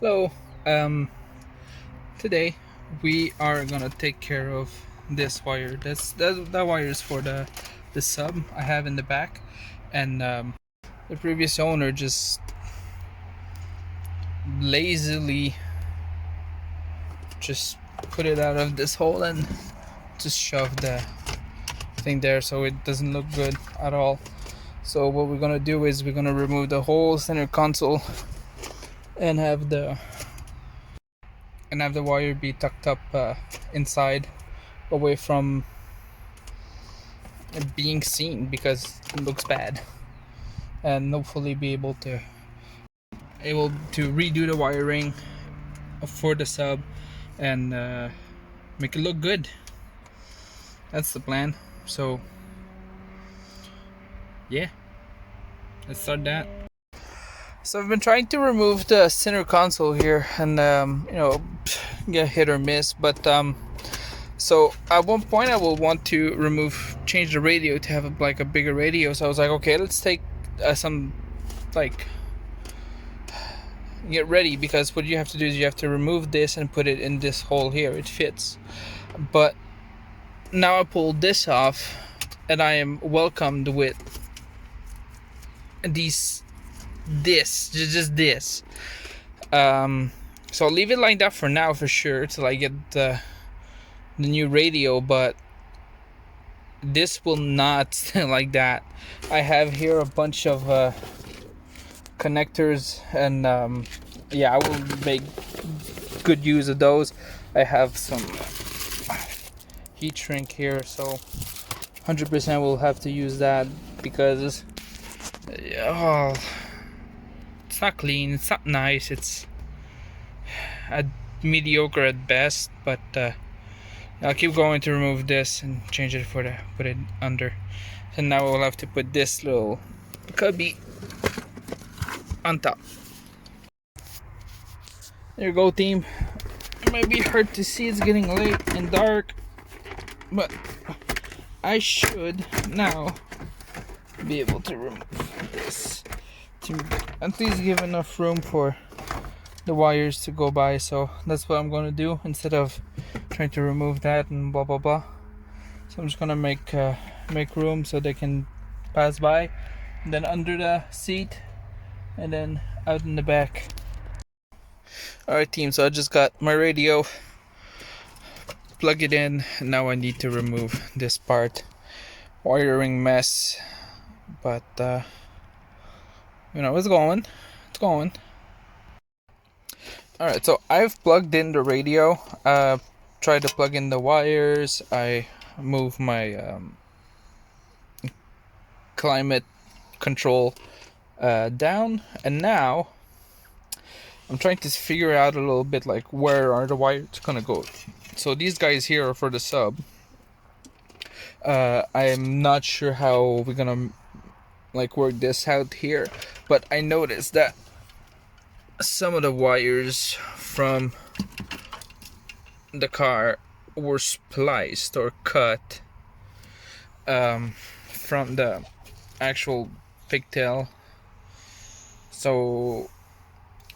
Hello. Um, Today we are gonna take care of this wire. That wire is for the sub I have in the back, and the previous owner just lazily just put it out of this hole and just shoved the thing there, so it doesn't look good at all. So what we're gonna do is we're gonna remove the whole center console and have the wire be tucked up inside, away from being seen because it looks bad, and hopefully be able to redo the wiring for the sub and make it look good. That's the plan. So yeah, let's start that. So I've been trying to remove the center console here, and get hit or miss. But so at one point I will want to change the radio to have a bigger radio. So I was like, okay, let's take some like get ready, because what you have to do is you have to remove this and put it in this hole here. It fits. But now I pulled this off, and I am welcomed with just this. So I'll leave it like that for now, for sure, till I get the new radio. But this will not stay like that. I have here a bunch of connectors, and I will make good use of those. I have some heat shrink here, so 100% will have to use that, because it's not clean, it's not nice, it's mediocre at best. But I'll keep going to remove this and change it put it under. And now we'll have to put this little cubby on top. There you go, team. It might be hard to see, it's getting late and dark, but I should now be able to remove this to at least give enough room for the wires to go by. So that's what I'm going to do, instead of trying to remove that and blah blah blah. So I'm just going to make room so they can pass by, and then under the seat, and then out in the back. Alright, team, so I just got my radio, plug it in, and now I need to remove this part. Wiring mess, but it's going. Alright, so I've plugged in the radio, tried to plug in the wires, I move my climate control down, and now I'm trying to figure out a little bit, like, where are the wires gonna go. So these guys here are for the sub. I'm not sure how we're gonna work this out here, but I noticed that some of the wires from the car were spliced or cut from the actual pigtail. So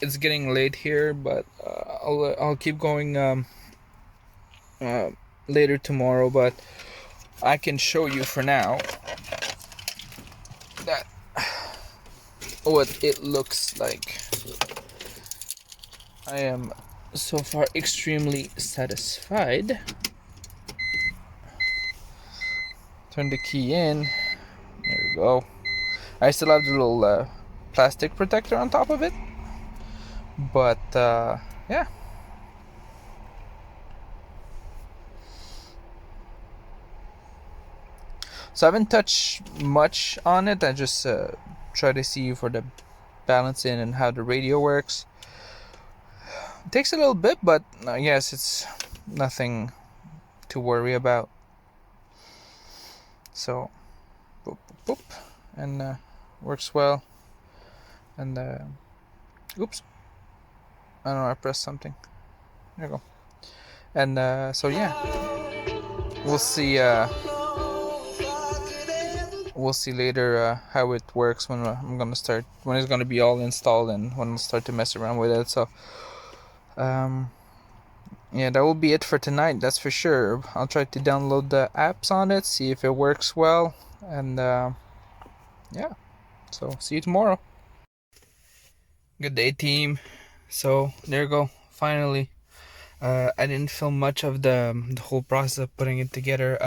it's getting late here, but I'll keep going later tomorrow. But I can show you for now that what it looks like. I am so far extremely satisfied. Turn the key in. There we go. I still have the little plastic protector on top of it, but yeah. So I haven't touched much on it. I just try to see for the balancing and how the radio works. It takes a little bit, but I guess it's nothing to worry about. So boop boop boop, and works well. And oops, I don't know, I pressed something. There you go. And so yeah, we'll see we'll see later how it works when when it's gonna be all installed and when I'll start to mess around with it. So yeah, that will be it for tonight, that's for sure. I'll try to download the apps on it, see if it works well, and yeah, so see you tomorrow. Good day, team. So there you go, finally. I didn't film much of the whole process of putting it together.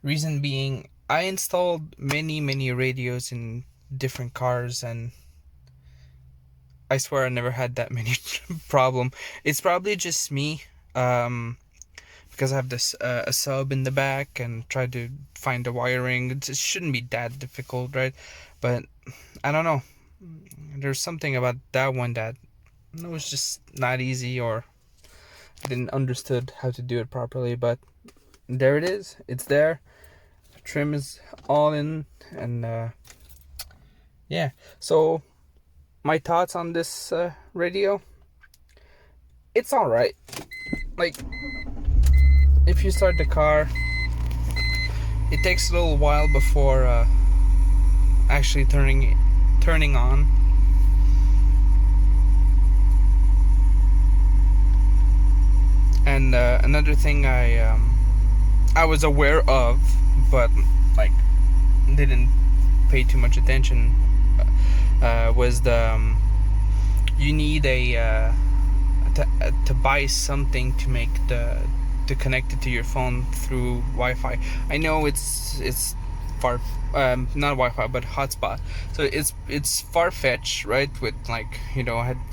Reason being, I installed many radios in different cars, and I swear I never had that many problem. It's probably just me, because I have this a sub in the back and try to find the wiring. It shouldn't be that difficult, right? But I don't know. There's something about that one that was just not easy, or didn't understood how to do it properly. But there it is. It's there. The trim is all in, and yeah. So my thoughts on this radio. It's all right. Like, if you start the car, it takes a little while before actually turning on. And another thing I was aware of, but like didn't pay too much attention, was the you need to buy something to make to connect it to your phone through Wi-Fi. I know it's far, not Wi-Fi but hotspot, so it's far-fetched, right? With, like,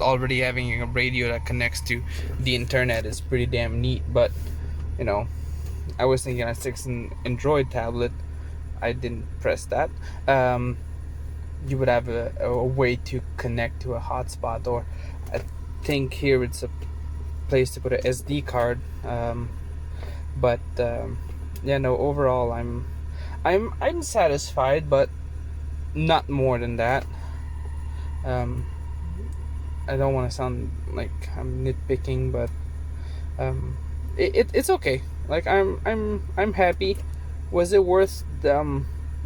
already having a radio that connects to the internet is pretty damn neat. But I was thinking I stick an Android tablet, I didn't press that. You would have a way to connect to a hotspot, or I think here it's a place to put a SD card. But yeah, no, overall I'm satisfied, but not more than that. I don't want to sound like I'm nitpicking, but it's okay. Like, I'm happy. Was it worth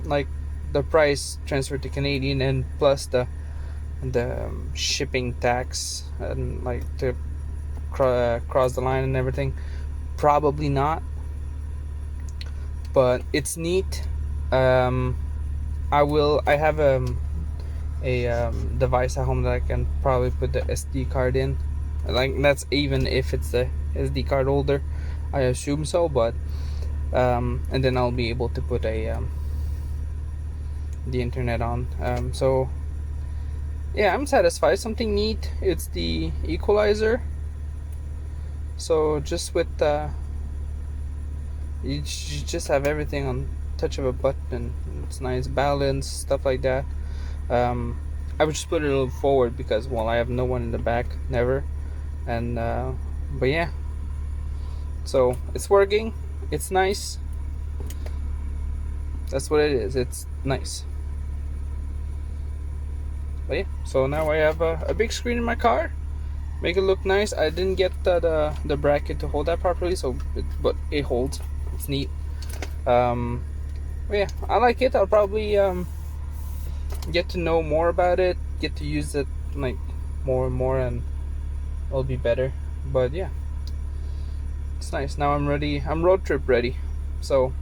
like the price transferred to Canadian, and plus the shipping tax, and like to cross the line and everything? Probably not, but it's neat. I have a device at home that I can probably put the SD card in. Like, that's even if it's the SD card holder, I assume so. But and then I'll be able to put the internet on. So yeah, I'm satisfied. Something neat. It's the equalizer. So just with you just have everything on touch of a button. It's nice balance, stuff like that. I would just put it a little forward because, well, I have no one in the back, never. And but yeah, so it's working. It's nice. That's what it is. It's nice. But yeah, so now I have a big screen in my car. Make it look nice. I didn't get the bracket to hold that properly, but it holds. It's neat. But yeah, I like it. I'll probably get to know more about it, get to use it like more and more, and it'll be better. But yeah, it's nice. Now I'm ready. I'm road trip ready. So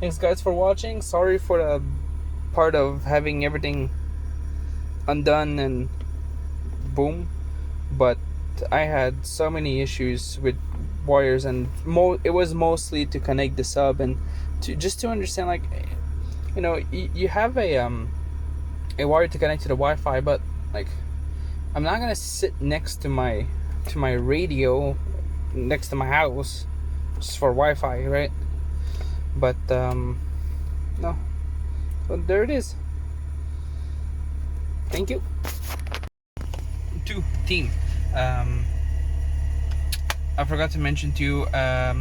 thanks, guys, for watching. Sorry for the part of having everything undone and boom, but I had so many issues with wires, and it was mostly to connect the sub, and to understand, like, you have a wire to connect to the Wi-Fi, but like, I'm not gonna sit next to my radio next to my house just for Wi-Fi, right? But no, but there it is. Thank you. To team, I forgot to mention to you, I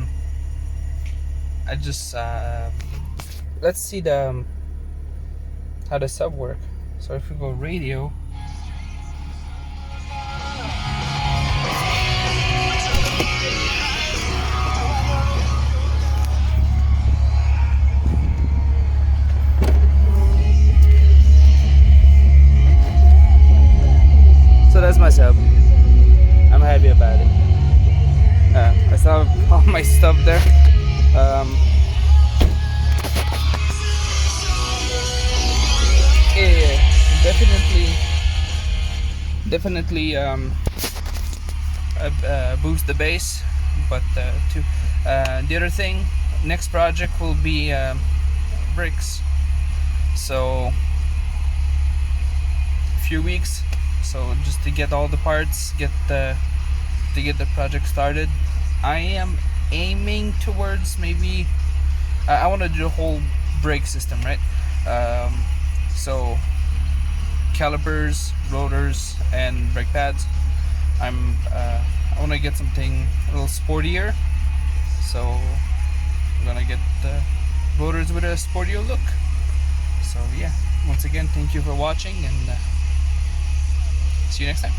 just let's see how the sub work. So if we go radio, myself. I'm happy about it. I still have all my stuff there. Yeah, definitely boost the bass. But the other thing, next project will be bricks. So a few weeks. So just to get all the parts, to get the project started. I am aiming towards maybe I want to do the whole brake system, right? So calipers, rotors, and brake pads. I want to get something a little sportier, so I'm gonna get the rotors with a sportier look. So yeah, once again, thank you for watching, and see you next time.